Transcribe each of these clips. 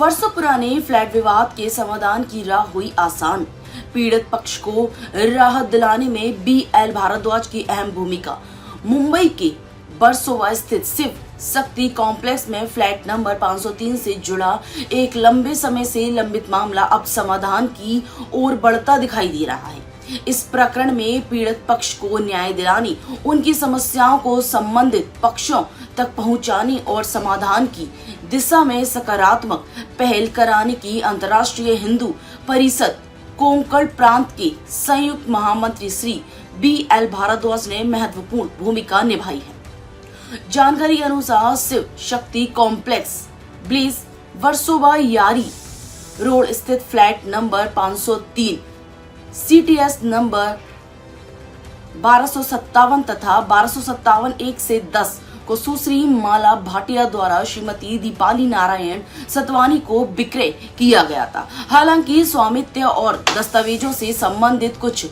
वर्षों पुराने फ्लैट विवाद के समाधान की राह हुई आसान। पीड़ित पक्ष को राहत दिलाने में BL भारद्वाज की अहम भूमिका। मुंबई के बरसोवा स्थित शिव शक्ति कॉम्प्लेक्स में फ्लैट नंबर 503 से जुड़ा एक लंबे समय से लंबित मामला अब समाधान की ओर बढ़ता दिखाई दे रहा है। इस प्रकरण में पीड़ित पक्ष को न्याय दिलाने, उनकी समस्याओं को संबंधित पक्षों तक पहुंचाने और समाधान की दिशा में सकारात्मक पहल कराने की अंतर्राष्ट्रीय हिंदू परिषद कोंकण प्रांत के संयुक्त महामंत्री श्री BL भारद्वाज ने महत्वपूर्ण भूमिका निभाई है। जानकारी के अनुसार शिव शक्ति कॉम्प्लेक्स ब्लीज वर्सोवा यारी रोड स्थित फ्लैट नंबर 503 CTS नंबर 1257 तथा 1257 1 से 10 को सुश्री माला भाटिया द्वारा श्रीमती दीपाली नारायण सतवानी को विक्रय किया गया था। हालांकि स्वामित्व और दस्तावेजों से संबंधित कुछ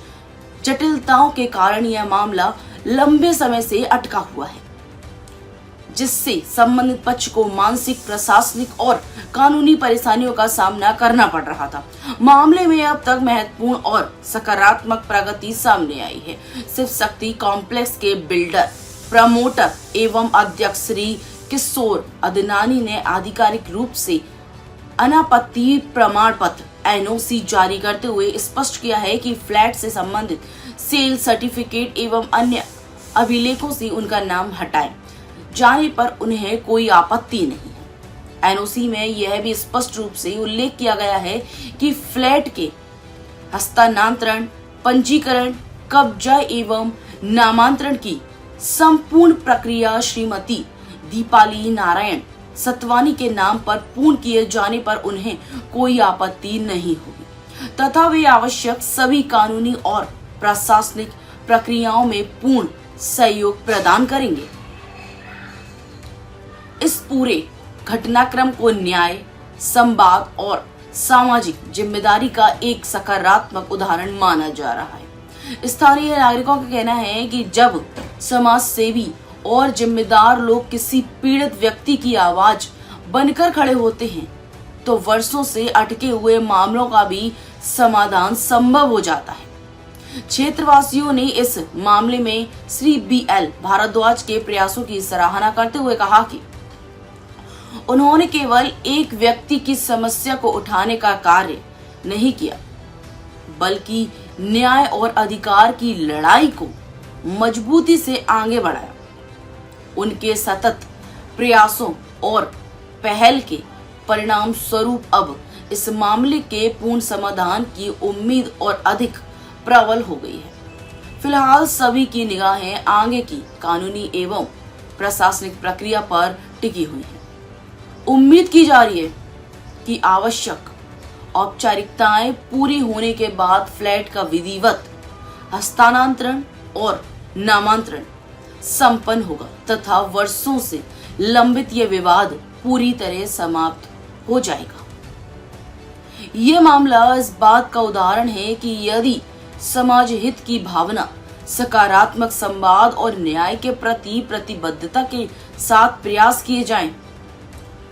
जटिलताओं के कारण यह मामला लंबे समय से अटका हुआ है, जिससे संबंधित पक्ष को मानसिक, प्रशासनिक और कानूनी परेशानियों का सामना करना पड़ रहा था। मामले में अब तक महत्वपूर्ण और सकारात्मक प्रगति सामने आई है। शिव शक्ति कॉम्प्लेक्स के बिल्डर, प्रमोटर एवं अध्यक्ष श्री किशोर अदनानी ने आधिकारिक रूप से अनापत्ति प्रमाण पत्र NOC जारी करते हुए स्पष्ट किया है कि फ्लैट से संबंधित सेल सर्टिफिकेट एवं अन्य अभिलेखों से उनका नाम हटाए जाने पर उन्हें कोई आपत्ति नहीं है। NOC में यह भी स्पष्ट रूप से उल्लेख किया गया है कि फ्लैट के हस्तांतरण, पंजीकरण, कब्जा एवं नामांतरण की संपूर्ण प्रक्रिया श्रीमती दीपाली नारायण सतवानी के नाम पर पूर्ण किए जाने पर उन्हें कोई आपत्ति नहीं होगी तथा वे आवश्यक सभी कानूनी और प्रशासनिक प्रक्रियाओं में पूर्ण सहयोग प्रदान करेंगे। इस पूरे घटनाक्रम को न्याय, संवाद और सामाजिक जिम्मेदारी का एक सकारात्मक उदाहरण माना जा रहा है। स्थानीय नागरिकों का कहना है कि जब समाज सेवी और जिम्मेदार लोग किसी पीड़ित व्यक्ति की आवाज बनकर खड़े होते हैं तो वर्षों से अटके हुए मामलों का भी समाधान संभव हो जाता है। क्षेत्रवासियों ने इस मामले में श्री BL भारद्वाज के प्रयासों की सराहना करते हुए कहा कि उन्होंने केवल एक व्यक्ति की समस्या को उठाने का कार्य नहीं किया, बल्कि न्याय और अधिकार की लड़ाई को मजबूती से आगे बढ़ाया। उनके सतत प्रयासों और पहल के परिणाम स्वरूप अब इस मामले के पूर्ण समाधान की उम्मीद और अधिक प्रबल हो गई है। फिलहाल सभी की निगाहें आगे की कानूनी एवं प्रशासनिक प्रक्रिया पर टिकी हुई है। उम्मीद की जा रही है कि आवश्यक औपचारिकताएं पूरी होने के बाद फ्लैट का विधिवत हस्तांतरण और नामांतरण संपन्न होगा तथा वर्षों से लंबित यह विवाद पूरी तरह समाप्त हो जाएगा। यह मामला इस बात का उदाहरण है कि यदि समाज हित की भावना, सकारात्मक संवाद और न्याय के प्रति प्रतिबद्धता के साथ प्रयास किए जाएं,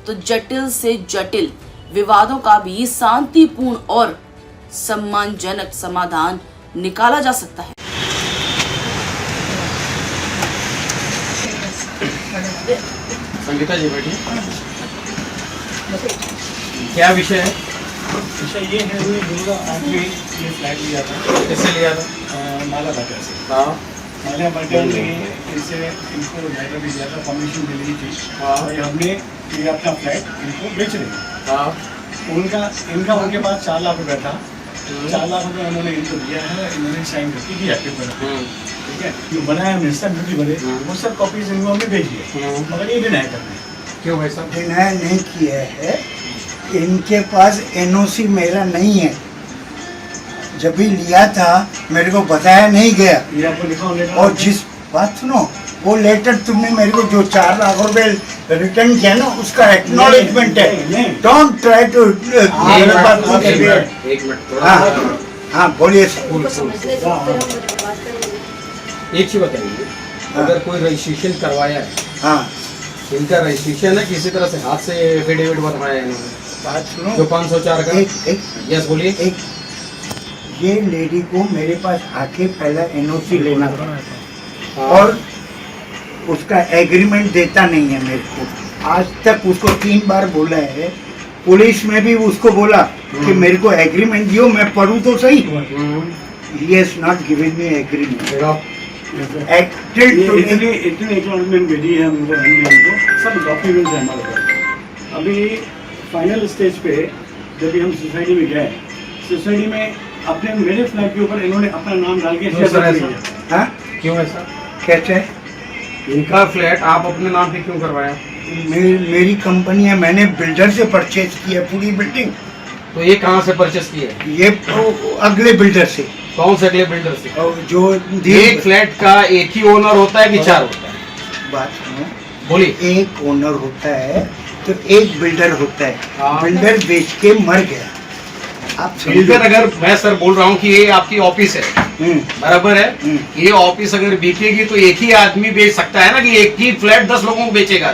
तो जटिल से जटिल विवादों का भी शांतिपूर्ण और सम्मानजनक समाधान निकाला जा सकता है। संगीता जी बैठी, क्या विषय है? विषय ये है कि आपने ये फ्लैट लिया था। किससे लिया था? माला भाटिया से। हाँ, माला भाटिया ने इनसे इनको लेटर भी दिया था, परमिशन मिल रही थी। हाँ, और हमने ये अपना फ्लैट इनको बेच रहे हैं। हाँ, इनका उनके पास 4 लाख रुपये था। 4 लाख रुपये उन्होंने इनको दिया है, इन्होंने साइन करके दिया पेपर। ठीक है, जो बनाया हमने सब ड्यूटी भरे, वो सब कॉपीज इनको हमने भेज दिए, मगर ये डिनाई कर रहे हैं। क्यों भाई साहब? डिनाई नहीं किया है, इनके पास NOC मेरा नहीं है। जब भी लिया था मेरे को बताया नहीं गया। ये आपको लिखा होगा। और जिस बात सुनो, वो लेटर तुमने मेरे को जो 4 लाख रुपए रिटर्न किया ना, उसका एक्नॉलेजमेंट है। Don't try to. एक मिनट। हाँ बोलिए। एक चीज बताइए, अगर कोई रजिस्ट्रेशन करवाया है, हाँ, इनका रजिस्ट्रेशन है किसी तरह से हाथ से एफिडेविट बनवाया है इन्होंने? बात सुनो। जो 504 का। एक यस बोलिए। एक ये लेडी को मेरे पास आके पहला एनओसी लेना था और उसका एग्रीमेंट देता नहीं है मेरे को। आज तक उसको 3 बार बोला है, पुलिस में भी उसको बोला कि मेरे को एग्रीमेंट दियो, मैं पढ़ूं तो सही। He has not given me agreement. इतने एक्नॉलेजमेंट भेजी है हमको को, सब डॉक्यूमेंट्स हैं हमारे पास। अभी फाइनल स्टेज पे जब हम सोसाइटी में गए, सोसाइटी में अपने मेरे फ्लैट के ऊपर इन्होंने अपना नाम डाल के क्यों सर ऐसा? हाँ क्यों ऐसा? कैसे? इनका फ्लैट आप अपने नाम पे क्यों करवाया? मेरी कंपनी है, मैंने बिल्डर से परचेज की है पूरी बिल्डिंग। तो ये कहाँ से परचेस की है? ये अगले बिल्डर से। कौन से अगले बिल्डर से? और जो एक फ्लैट का एक ही ओनर होता है कि 4 होता है? बात सुनो, बोलिए। एक ओनर होता है तो एक बिल्डर होता है। हाँ। बिल्डर बेच के मर गया। आप बिल्डर, अगर मैं सर बोल रहा हूँ कि ये आपकी ऑफिस है, बराबर है, ये ऑफिस अगर बिकेगी तो एक ही आदमी बेच सकता है ना, कि एक ही फ्लैट 10 लोगों को बेचेगा?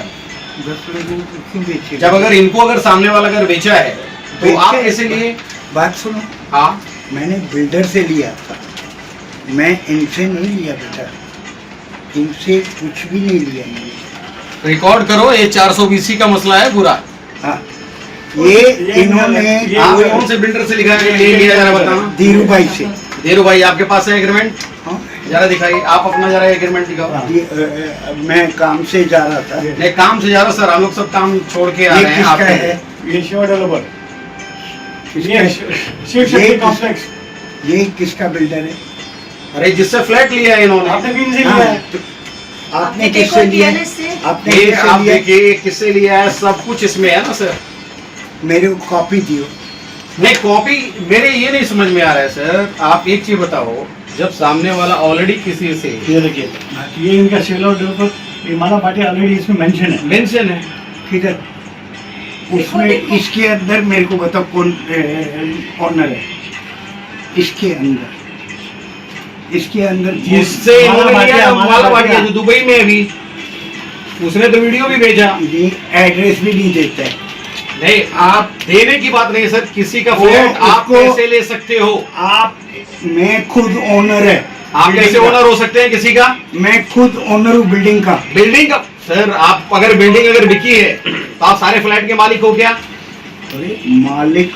10 लोगों को क्यों बेचेगा? जब अगर इनको अगर सामने वाला अगर बेचा है तो आप कैसे लिए? बात सुनो, हाँ, मैंने बिल्डर से लिया था, मैं इनसे नहीं लिया बेटा, इनसे कुछ भी नहीं लिया मैंने। रिकॉर्ड करो, ये 420 का मसला है पूरा। हाँ, ये इन्होंने आप कौन से बिल्डर से लिखा है ये लिया, जरा बताना। धीरू भाई से। धीरू भाई, आपके पास है एग्रीमेंट? हाँ, जरा दिखाइए, आप अपना जरा एग्रीमेंट दिखाओ। मैं काम से जा रहा था। नहीं, काम से जा रहा सर, हम लोग सब काम छोड़ के आ ये रहे हैं। किसका आपके है? ये शिव डेवलपर, किसका? शिव शक्ति कॉम्प्लेक्स। ये किसका बिल्डर है? अरे जिससे फ्लैट लिया है इन्होंने, आपने भी इनसे हाँ, लिया है? तो आपने किससे लिया? आपने ये किससे आप लिया? देखिए किससे लिया है, सब कुछ इसमें है ना सर। मेरे को कॉपी दियो। नहीं, कॉपी मेरे ये नहीं समझ में आ रहा है सर। आप एक चीज बताओ, जब सामने वाला ऑलरेडी किसी से ये देखिए, ये इनका शिव डेवलपर, ये माला भाटिया ऑलरेडी इसमें मेंशन है। मेंशन है, ठीक है, उसमें इसके अंदर मेरे को बताओ कौन ऑनर है? इसके अंदर जिससे इन्होंने लिया है माला भाटिया जो दुबई में है अभी, उसने तो वीडियो भी भेजा। ये एड्रेस भी नहीं देता है। नहीं, आप देने की बात नहीं सर, किसी का फ्लैट आप कैसे ले सकते हो? मैं खुद ओनर है। आप कैसे ओनर हो सकते हैं किसी का? मैं खुद ओनर हूँ बिल्डिंग का। बिल्डिंग का? सर आप अगर बिल्डिंग अगर बिकी है तो आप सारे फ्लैट के मालिक हो क्या? मालिक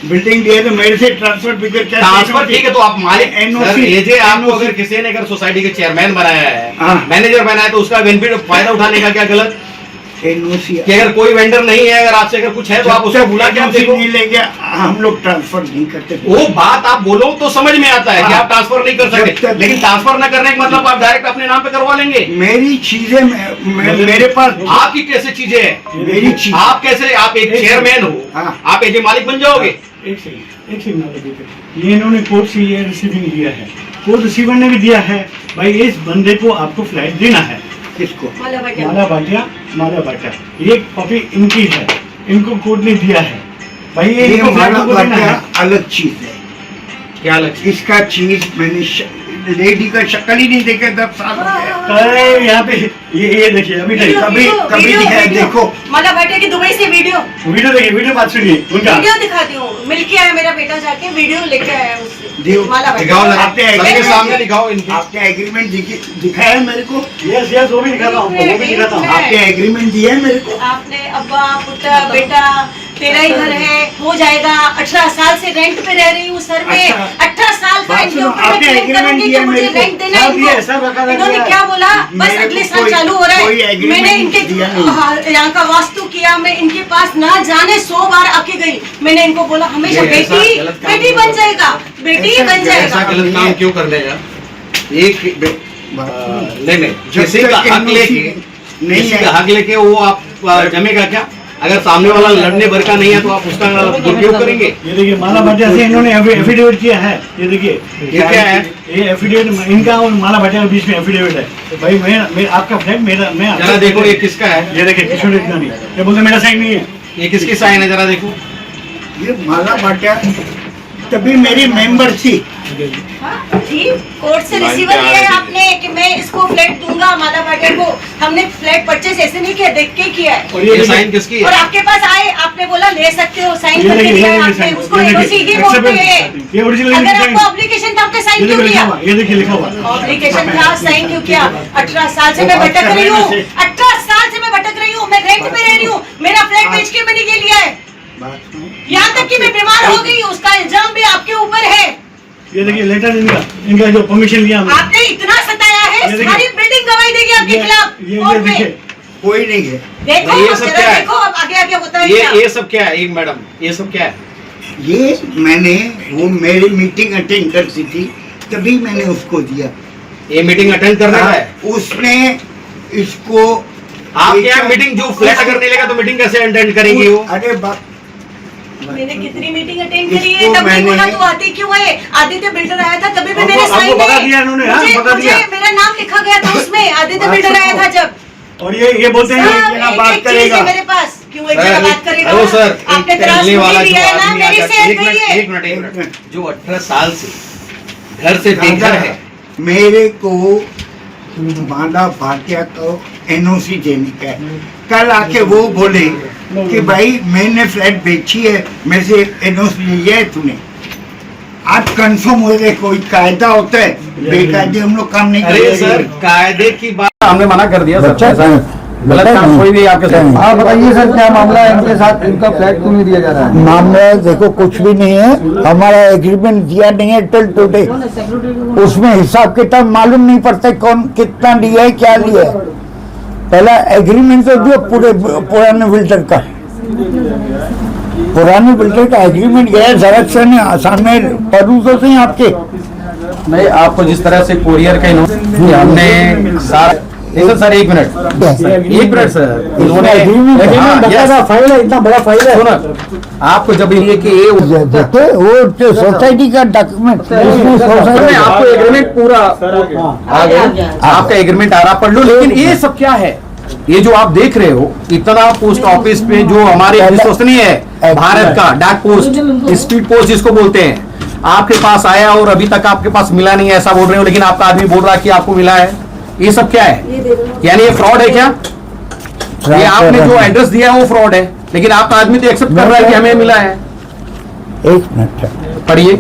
बिल्डिंग दिया तो मेरे से ट्रांसफर फिगर क्या? ट्रांसफर ठीक है, तो आप मालिक NOC ये जे आपको अगर किसी ने अगर सोसाइटी के चेयरमैन बनाया है, हाँ। मैनेजर बनाया है, तो उसका बेनिफिट फायदा उठाने का क्या गलत? एनओसी कि अगर कोई वेंडर नहीं है, अगर आपसे अगर कुछ है तो आप उसको बुला के आप देखो। नहीं लेंगे, हम लोग ट्रांसफर नहीं करते। वो बात आप बोलो तो समझ में आता है कि हाँ। आप ट्रांसफर नहीं कर सकते, लेकिन ट्रांसफर न करने का मतलब आप डायरेक्ट अपने नाम पे करवा लेंगे। मेरी चीजें मेरे पास, आपकी कैसे चीजें हैं? मेरी चीज, आप कैसे, आप एक चेयरमैन हो, हाँ। आप एक मालिक बन जाओगे? एक सेकंड, ये इन्होंने कोर्ट से ये रिसीविंग दिया है, कोर्ट रिसीवर ने भी दिया है, भाई इस बंदे को आपको फ्लैट देना है। किसको? माला भाटिया, ये कॉपी इनकी है, इनको कोर्ट ने दिया है। भाई ये इनको फ्लैट माला को देना है। भाटिया अलग चीज है। क्या लक्ष्य? इसका चीज मैंने लेडी का शक्ल ही नहीं देखा 10 साल हो गए। अरे यहाँ पे ये देखिए, अभी कभी दिखाया देखो। माला भाटिया की दुबई से वीडियो देखिए, वीडियो बात सुनिए उनका। वीडियो दिखाती हूँ, मिलके आया मेरा बेटा, जाके वीडियो लेके आया उससे। दियो। माला दिखाओ भाटिया ना, आपने सबके सामने दिखाओ इनके। आपने एग्रीमेंट दिखाया है मेरे को? यस वो भी दिखाता हूँ, वो भी दिखाता हूँ। आपने एग्रीमेंट दिया है मेरे को? आपने अब्बा पुत्र बेटा तेरा ही घर है, हो जाएगा। 18 साल से रेंट पे रह रही हूँ सर में। अच्छा। 18 साल का बात इनके सुनो, ऊपर मैं आपने क्लेम agreement करूंगी कि दिया मुझे मेरे को। रेंट देना है सब दिया, सब इनको। बकायदा इन्होंने दिया। क्या बोला, बस मेरे को अगले साल कोई- चालू हो रहा कोई है। agreement मैंने इनके दिया नहीं। यहाँ का वास्तु किया, मैं इनके पास ना जाने 100 बार आके गई। मैंने इनको बोला हमेशा ये ऐसा बेटी गलत काम बेटी नहीं बन करता। जाएगा, बेटी ऐसा बन ऐसा जाएगा। गलत काम क्यों कर देगा? एक नहीं, किसी का हक लेके, नहीं किसी है। का हक लेके वो आप जमेगा क्या? अगर सामने वाला लड़ने भर का नहीं है तो आप उसका दुरुपयोग करेंगे? ये देखिए, माला भाटिया से इन्होंने एफिडेविट किया है। ये देखिए, ये क्या है? ये एफिडेविट इनका और माला भाटिया के बीच में एफिडेविट है। तो भाई मैं आपका फ्लैट मेरा, मैं जरा देखो ये किसका है? ये देखिए, किशोर इतनी ये बोलते मेरा साइन नहीं है। ये किसकी साइन है? जरा देखो। ये माला भाटिया तभी मेरी मेंबर थी, हाँ, ठीक कोर्ट से रिसीवर लिया है आपने कि मैं इसको फ्लैट दूंगा माला भाटिया को। हमने फ्लैट परचेस ऐसे नहीं किया, देख के किया है। और ये देखिए, साइन किसकी और है? आपके पास आए, आपने बोला ले सकते हो, साइन ये करके देखिए, दिया है ये आपने, देखिए, उसको ये एनओसी देखिए, ही बोलते हैं। ये ओरिजिनल अगर साइन आपको ऑब्लिगेशन था आपने साइन ये क्यों देखिए लिखा किया? हुआ, ये देखिए लिखा हुआ। ऑब्लिगेशन था, साइन क्यों किया? 18 साल से मैं भटक रही हूँ, 18 साल से मैं भटक रही हूँ, मैं रेंट पे रह रही हूँ, मेरा फ्लैट बेच के मैंने ये लिया है। यहाँ तक कि मैं बीमार हो गई, उसका इल्जाम भी आपके ऊपर है। ये देखिए लेटर इनका जो परमिशन लिया हमने। आपने इतना सताया है, ये देखिए। सारी बिल्डिंग गवाही देगी आपके खिलाफ ये कोर्ट में। देखिए कोई नहीं है। देखो ये अब सब जरा क्या है? देखो अब आगे आगे होता है क्या? ये सब क्या है? एक मैडम, ये सब क्या है? ये मैंने वो मेरी मीटिंग अटेंड करती थी तभी मैंने उसको दिया। ये मीटिंग अटेंड करना है? उसने इसको आप क्या मीटिंग, जो फ्लैट अगर नहीं लेगा तो मीटिंग कैसे अटेंड करेंगी वो? अरे बाप, मैंने कितनी मीटिंग अटेंड करी है, इसको तब नहीं बोला मैंने- तू आती क्यों है? आदित्य बिल्डर आया था तभी भी आपको- मेरे आपको साइन बता है। दिया इन्होंने, हाँ, मुझे- बता मुझे दिया। मेरा नाम लिखा गया था उसमें, आदित्य बिल्डर आया था जब। और ये बोलते हैं सब कि ना एक बात एक चीज करेगा। है मेरे पास, क्यों एक सर, जगह बात करेगा? हेलो सर, आपने एक त्रास टहलने वाला मुझे जो दिया है ना, आदमी आ मेरी जाता सेहत है, एक गई मिनट, है। एक मिनट, एक मिनट, जो 18 साल से घर से बेघर है, मेरे को माला भाटिया को एनओसी देने का है। कल आके वो बोले कि भाई मैंने फ्लैट बेची है, मेरे से एनओसी लिया है तूने। आप कंफर्म हो गए, कोई कायदा होता है, बेकायदे हम लोग काम नहीं अरे सर करेंगे। कायदे की बात हमने मना कर दिया सर, बच्चा ऐसा गलत काम कोई भी आपके साथ। हाँ बताइए सर, क्या मामला है इनके साथ? इनका फ्लैट क्यों नहीं दिया जा रहा है? मामला देखो कुछ भी नहीं है, हमारा एग्रीमेंट दिया नहीं है टिल टुडे। उसमें हिसाब किताब मालूम नहीं पड़ता कौन कितना लिया है, क्या लिया है। पहला एग्रीमेंट तो दिया पूरे पुराने बिल्डर का, पुराने बिल्डर का एग्रीमेंट गया जेरॉक्स ने सामने परूसों से आपके। नहीं, आपको जिस तरह से कोरियर का हमने सारा सर एक मिनट सर, उन्होंने फाइल है, इतना बड़ा फाइल है। सुनो, आपको जब ये कि ये देखो वो सोसाइटी का डॉक्यूमेंट, इसमें सोसाइटी आपको एग्रीमेंट पूरा आ गया, आपका एग्रीमेंट आ रहा, पढ़ लो। लेकिन ये सब क्या है? ये जो आप देख रहे हो, इतना पोस्ट ऑफिस पे जो हमारे विश्वसनीय है भारत का डाक पोस्ट, स्पीड पोस्ट जिसको बोलते हैं, आपके पास आया और अभी तक आपके पास मिला नहीं है, ऐसा बोल रहे हो। लेकिन आपका आदमी बोल रहा है कि आपको मिला है। ये सब क्या है? यानी ये फ्रॉड है क्या? ये आपने जो एड्रेस दिया है वो फ्रॉड है, लेकिन आपका आदमी तो एक्सेप्ट कर रहा है कि हमें मिला है। एक मिनट पढ़िए।